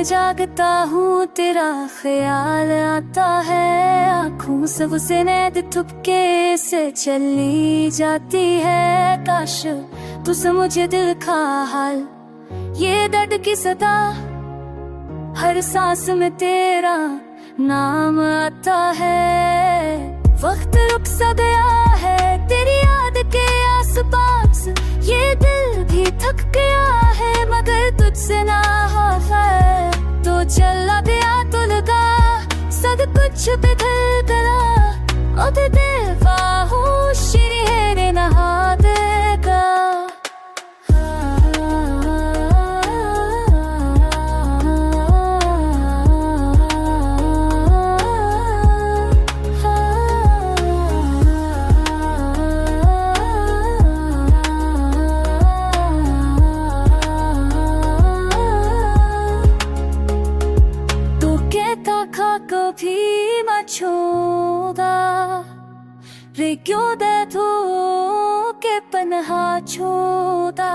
जागता हूँ तेरा ख्याल आता है, आँखों से उसे नींद थुपके से चली जाती है। काश तू समझे दिल का हाल, ये दर्द की सदा, हर सांस में तेरा नाम आता है। वक्त रुक सा गया है तेरी याद के आसपास, ये दिल भी थक गया है मगर तुझसे ना है। तो चला गया तो लगा सब कुछ पिघल गया, अब बेवफा शीरे नहा देगा। कभी मत छोड़ा रे, क्यों दे तू के पन्हा छोड़ा।